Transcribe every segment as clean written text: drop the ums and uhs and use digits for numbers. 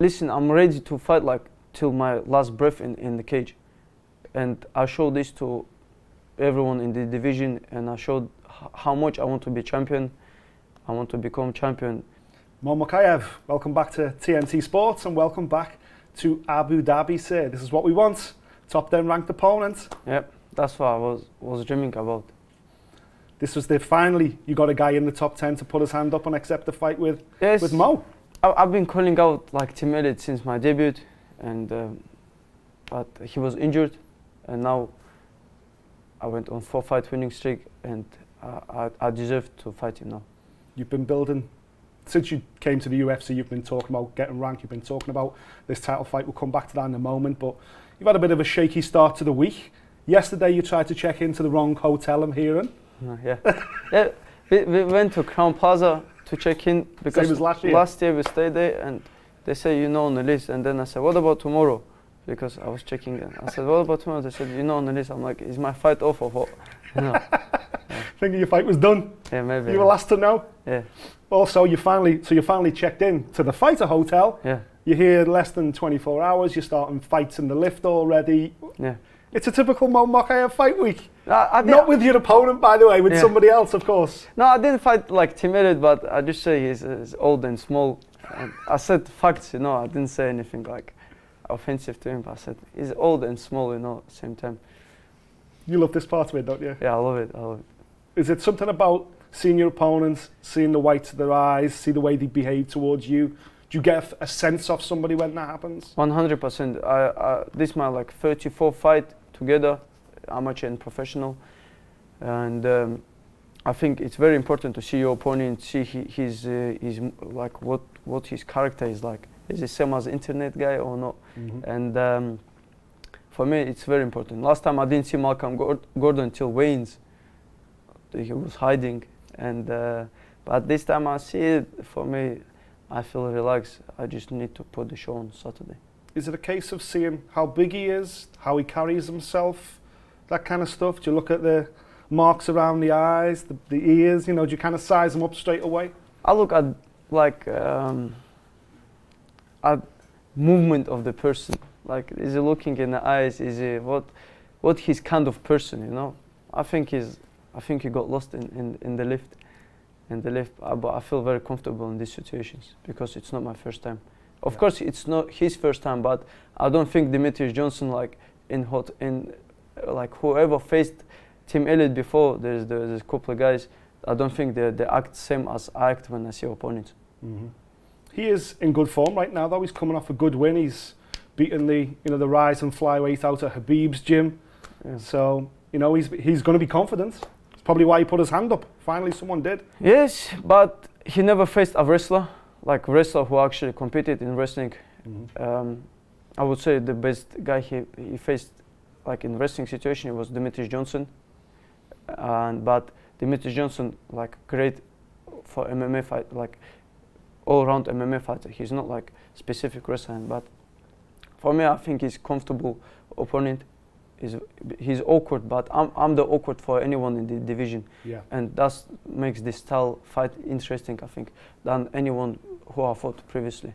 listen, I'm ready to fight like till my last breath in the cage. And I showed this to everyone in the division, and I showed how much I want to be champion. I want to become champion. Mokaev, welcome back to TNT Sports and welcome back to Abu Dhabi, sir. This is what we want. Top 10 ranked opponent. Yep, that's what I was dreaming about. This was finally you got a guy in the top 10 to put his hand up and accept the fight with Mo. I've been calling out like Tim Elliott since my debut, and but he was injured, and now I went on 4-fight winning streak, and I deserve to fight him now. You've been building, since you came to the UFC, you've been talking about getting ranked, you've been talking about this title fight. We'll come back to that in a moment, but you've had a bit of a shaky start to the week. Yesterday you tried to check into the wrong hotel, I'm hearing. Yeah, yeah. We went to Crown Plaza to check in because same as last year we stayed there, and they say you're not on the list. And then I said, what about tomorrow? Because I was checking in. I said, what about tomorrow? They said, you're not on the list. I'm like, is my fight off or what? You know. Yeah. Thinking your fight was done. Yeah, maybe. You were last to know. Yeah. Also, you finally checked in to the fighter hotel. Yeah. You're here less than 24 hours. You're starting fights in the lift already. Yeah. It's a typical Mokaev fight week. Not with your opponent, by the way, with somebody else, of course. No, I didn't fight like Tim Elliott, but I just say he's old and small. And I said facts, you know. I didn't say anything like offensive to him. But I said he's old and small, you know, at the same time. You love this part of it, don't you? Yeah, I love it. I love it. Is it something about seeing your opponents, seeing the whites of their eyes, see the way they behave towards you? Do you get a sense of somebody when that happens? 100%. This is my like 34th fight together, amateur and professional, and I think it's very important to see your opponent, see his like what his character is like. Is he same as internet guy or not? Mm-hmm. And for me, it's very important. Last time I didn't see Malcolm Gordon till weigh-ins. He was hiding, and but this time I see it. For me, I feel relaxed. I just need to put the show on Saturday. Is it a case of seeing how big he is, how he carries himself, that kind of stuff? Do you look at the marks around the eyes, the ears, you know, do you kind of size them up straight away? I look at like at movement of the person. Like, is he looking in the eyes? Is he what he's kind of person, you know? I think he got lost in the lift. But I feel very comfortable in these situations because it's not my first time. Of course, it's not his first time, but I don't think Demetrius Johnson, like like whoever faced Tim Elliott before, there's a couple of guys. I don't think they act same as I act when I see opponents. Mm-hmm. He is in good form right now, though. He's coming off a good win. He's beaten the rise and flyweight out at Habib's gym. Yeah. So he's going to be confident. It's probably why he put his hand up. Finally, someone did. Yes, but he never faced a wrestler. Like wrestler who actually competed in wrestling. Mm-hmm. I would say the best guy he faced, like in wrestling situation, was Demetrius Johnson. But Demetrius Johnson, like great for MMA fight, like all-round MMA fighter. He's not like specific wrestler, but for me, I think he's comfortable opponent. He's awkward, but I'm the awkward for anyone in the division. Yeah. And that makes this style fight interesting, I think, than anyone who I fought previously.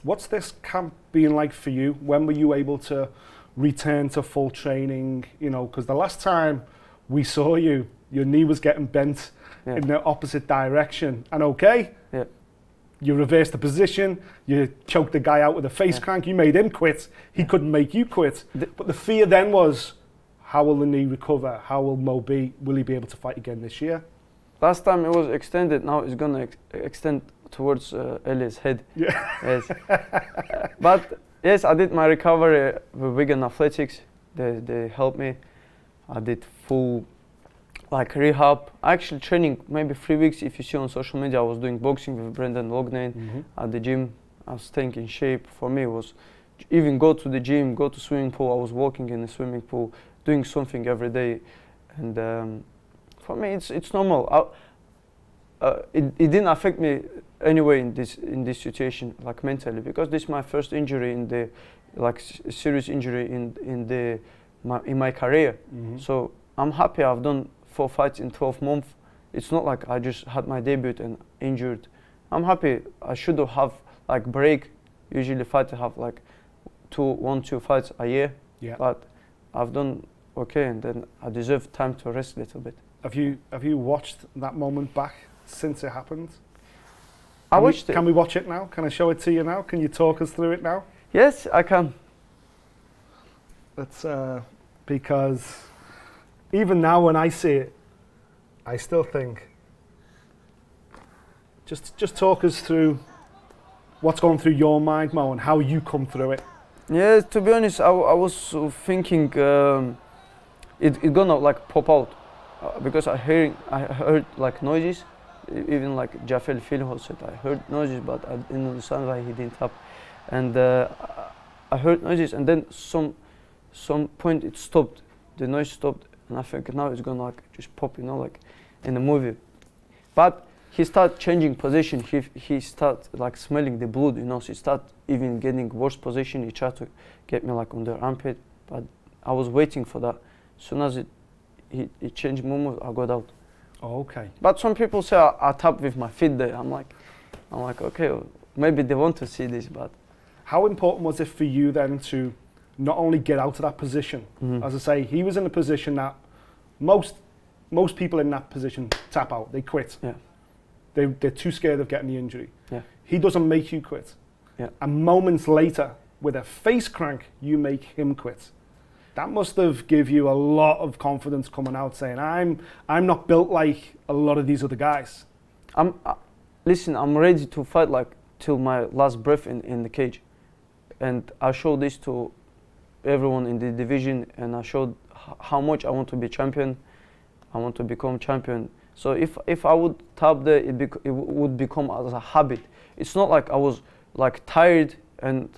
What's this camp been like for you? When were you able to return to full training? You know, because the last time we saw you, your knee was getting bent in the opposite direction. And you reversed the position, you choked the guy out with a face crank, you made him quit, he couldn't make you quit. But the fear then was, how will the knee recover? How will Mo be? Will he be able to fight again this year? Last time it was extended, now it's going to extend towards Elliott's head. Yeah. Yes. But yes, I did my recovery with Wigan Athletics. They helped me. I did full like rehab. Actually training maybe 3 weeks. If you see on social media, I was doing boxing with Brendan Loughnane at the gym. I was staying in shape. For me, it was even go to the gym, go to swimming pool. I was walking in the swimming pool, doing something every day, and for me, it's normal. It didn't affect me anyway in this situation, like mentally, because this is my first injury in the serious injury in my career. So I'm happy I've done 4 fights in 12 months. It's not like I just had my debut and injured. I'm happy. I should have like break Usually fighters have like 1-2 fights a year. Yeah. But I've done okay, and then I deserve time to rest a little bit. Have you watched that moment back since it happened? I watched it. Can we watch it now? Can I show it to you now? Can you talk us through it now? Yes, I can. That's because even now when I see it, I still think. Just talk us through what's going through your mind, Mo, and how you come through it. Yeah, to be honest, I was thinking it gonna like pop out because I heard like noises, even like Jafel Filho said I heard noises, but I didn't understand why he didn't tap, and I heard noises, and then some point it stopped, the noise stopped, and I think now it's gonna like just pop, you know, like in the movie, but he started changing position. He started like smelling the blood, you know. So he started even getting worse position. He tried to get me like on the armpit, but I was waiting for that. As soon as he changed movement, I got out. Oh, okay. But some people say I tap with my feet there. I'm like, okay, well, maybe they want to see this, but. How important was it for you then to not only get out of that position? Mm-hmm. As I say, he was in a position that most people in that position tap out. They quit. Yeah. They're too scared of getting the injury. Yeah. He doesn't make you quit. Yeah. And moments later, with a face crank, you make him quit. That must have give you a lot of confidence coming out saying, I'm not built like a lot of these other guys. Listen, I'm ready to fight like till my last breath in the cage. And I showed this to everyone in the division, and I showed how much I want to be champion. I want to become champion. So if I would tap there, it would become as a habit. It's not like I was like tired and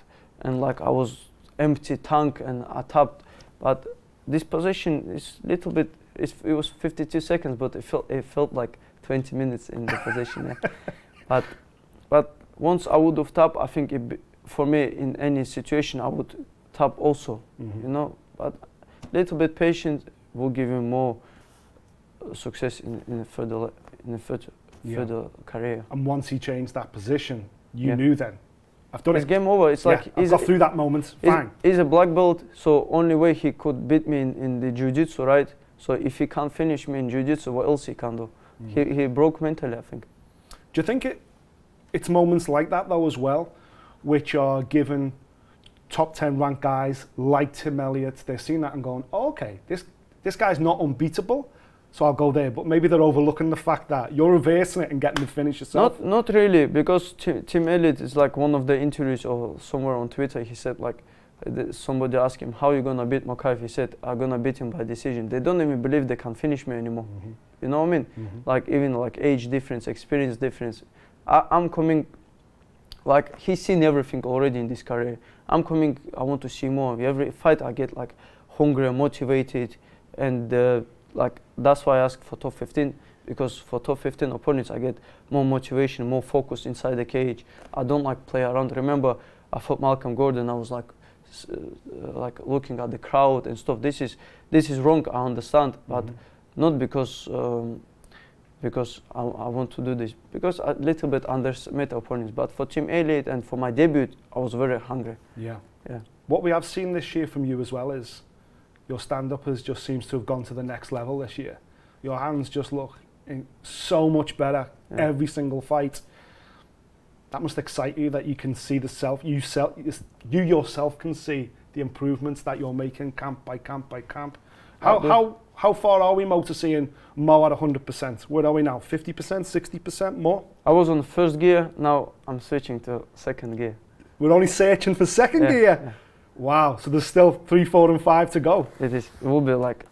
like I was empty tank and I tapped, but this position is little bit. It was 52 seconds, but it felt like 20 minutes in the position. Yeah. But once I would have tapped, I think for me in any situation I would tap also. Mm-hmm. You know, but little bit patient will give you more success in the further career. And once he changed that position, you knew then, I've done it. It's game over. It's like I've got through that moment. Fine. He's a black belt, so only way he could beat me in the jiu-jitsu, right? So if he can't finish me in jiu-jitsu, what else he can do? Mm-hmm. He broke mentally, I think. Do you think it's moments like that though as well, which are given top 10 ranked guys like Tim Elliott? They're seeing that and going, oh, okay, this guy's not unbeatable. So I'll go there, but maybe they're overlooking the fact that you're reversing it and getting the finish yourself. Not really, because Tim Elliott is like one of the interviews or somewhere on Twitter. He said like, somebody asked him, how are you gonna beat Mokaev? He said, I'm gonna beat him by decision. They don't even believe they can finish me anymore. Mm-hmm. You know what I mean? Mm-hmm. Like even like age difference, experience difference. I'm coming, like he's seen everything already in this career. I'm coming, I want to see more. Every fight I get like hungry, motivated, and like that's why I ask for top 15, because for top 15 opponents I get more motivation, more focus inside the cage. I don't like play around. Remember, I fought Malcolm Gordon. I was like looking at the crowd and stuff. This is wrong. I understand, but not because I want to do this. Because I little bit underestimate opponents. But for Tim Elliott and for my debut, I was very hungry. Yeah. Yeah. What we have seen this year from you as well is your stand-up just seems to have gone to the next level this year. Your hands just look so much better every single fight. That must excite you that you can see you yourself can see the improvements that you're making camp by camp by camp. How far are we, Mo, to seeing Mo at 100%? Where are we now? 50%, 60% more? I was on the first gear. Now I'm switching to second gear. We're only searching for second gear. Yeah. Wow, so there's still 3, 4, and 5 to go. It will be like,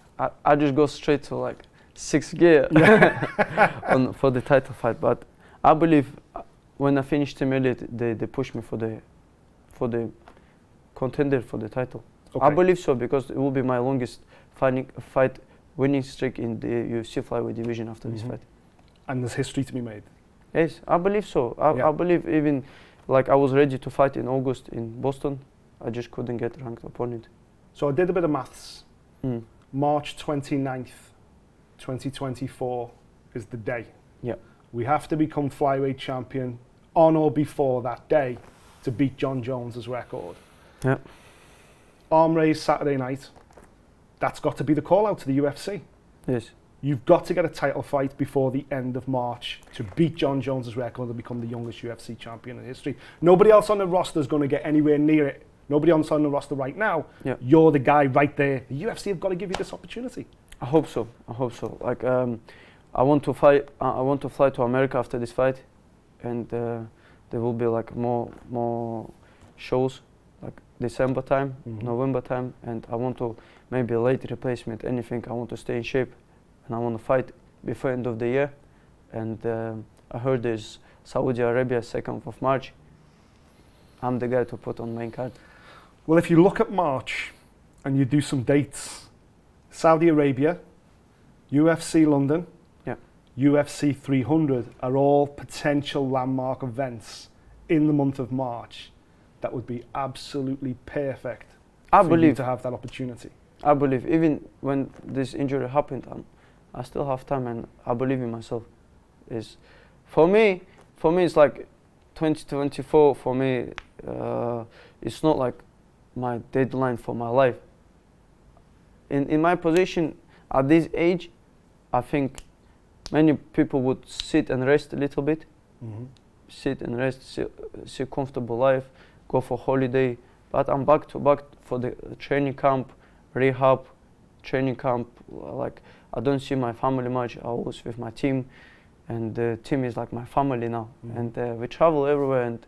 I just go straight to like 6th gear for the title fight. But I believe when I finished Tim Elliott, they pushed me for the contender for the title. Okay. I believe so, because it will be my longest fight winning streak in the UFC flyweight division after this fight. And there's history to be made. Yes, I believe so. I believe even like I was ready to fight in August in Boston. I just couldn't get a ranked opponent. So I did a bit of maths. March 29th, 2024 is the day. Yeah. We have to become flyweight champion on or before that day. to beat John Jones's record. Yeah. Arm raise Saturday night. That's got to be the call out to the UFC. Yes. You've got to get a title fight before the end of March to beat John Jones's record and become the youngest UFC champion in history. Nobody else on the roster is going to get anywhere near it. Nobody else on the roster right now. Yeah. You're the guy right there. The UFC have got to give you this opportunity. I hope so. I hope so. Like, I want to fight. I want to fly to America after this fight, and there will be like more shows, like December time, November time, and I want to maybe a late replacement. Anything. I want to stay in shape, and I want to fight before end of the year. And I heard there's Saudi Arabia 2nd of March. I'm the guy to put on main card. Well, if you look at March and you do some dates, Saudi Arabia, UFC London, UFC 300 are all potential landmark events in the month of March that would be absolutely perfect for you to have that opportunity. I believe even when this injury happened, I still have time, and I believe in myself. For me it's like 2024. For me, it's not like my deadline for my life. In my position at this age, I think many people would sit and rest a little bit, sit and rest, see comfortable life, go for holiday. But I'm back for the training camp, rehab, training camp. Like, I don't see my family much. I was with my team, and the team is like my family now. And we travel everywhere, and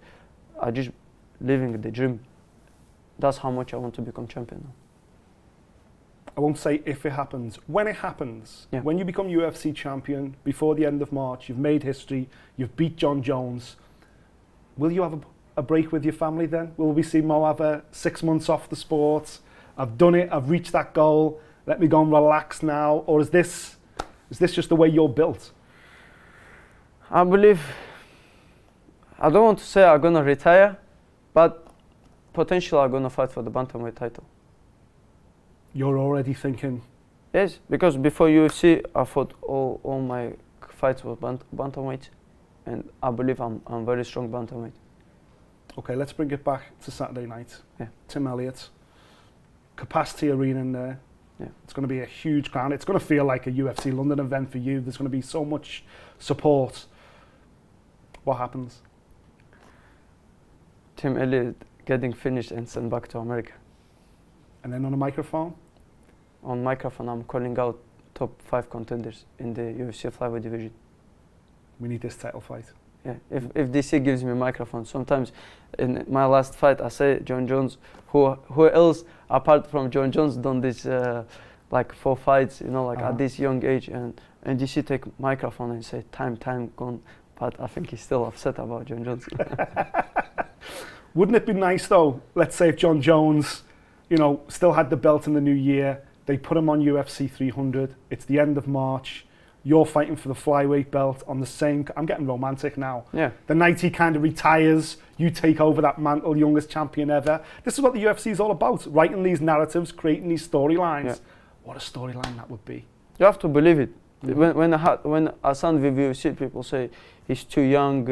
I just living the dream. That's how much I want to become champion now. I won't say if it happens, when it happens. Yeah. When you become UFC champion before the end of March, you've made history, you've beat John Jones. Will you have a break with your family then? Will we see Mo have 6 months off the sport? I've done it, I've reached that goal, let me go and relax now? Or is this just the way you're built? I believe, I don't want to say I'm going to retire, but potentially I'm going to fight for the bantamweight title. You're already thinking? Yes, because before UFC, I fought all my fights with bantamweight, and I believe I'm very strong bantamweight. Okay, let's bring it back to Saturday night. Yeah. Tim Elliott, capacity arena in there. Yeah. It's going to be a huge crowd. It's going to feel like a UFC London event for you. There's going to be so much support. What happens? Tim Elliott getting finished and sent back to America. And then on a microphone? On microphone, I'm calling out top 5 contenders in the UFC flyweight division. We need this title fight. Yeah, if DC gives me a microphone, sometimes in my last fight I say John Jones, who else apart from John Jones done this like 4 fights, you know, like at this young age, and DC take microphone and say time gone, but I think he's still upset about John Jones. Wouldn't it be nice though, let's say if John Jones, you know, still had the belt in the new year, they put him on UFC 300, it's the end of March, you're fighting for the flyweight belt on the same, I'm getting romantic now. Yeah. The night he kind of retires, you take over that mantle, youngest champion ever. This is what the UFC is all about, writing these narratives, creating these storylines. Yeah. What a storyline that would be. You have to believe it. When I signed with UFC, people say he's too young,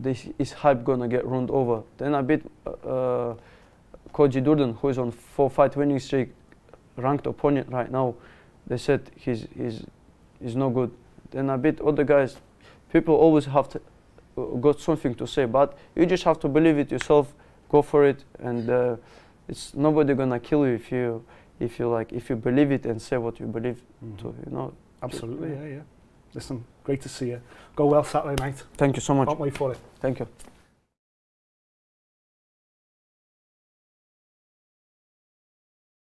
his hype gonna get run over. Then I beat Koji Durden, who is on 4-fight winning streak, ranked opponent right now. They said he's no good. Then I beat other guys. People always have to got something to say, but you just have to believe it yourself. Go for it, and it's nobody gonna kill you if you believe it and say what you believe. To, you know. Absolutely, yeah. Listen, great to see you. Go well Saturday night. Thank you so much. Can't wait for it. Thank you.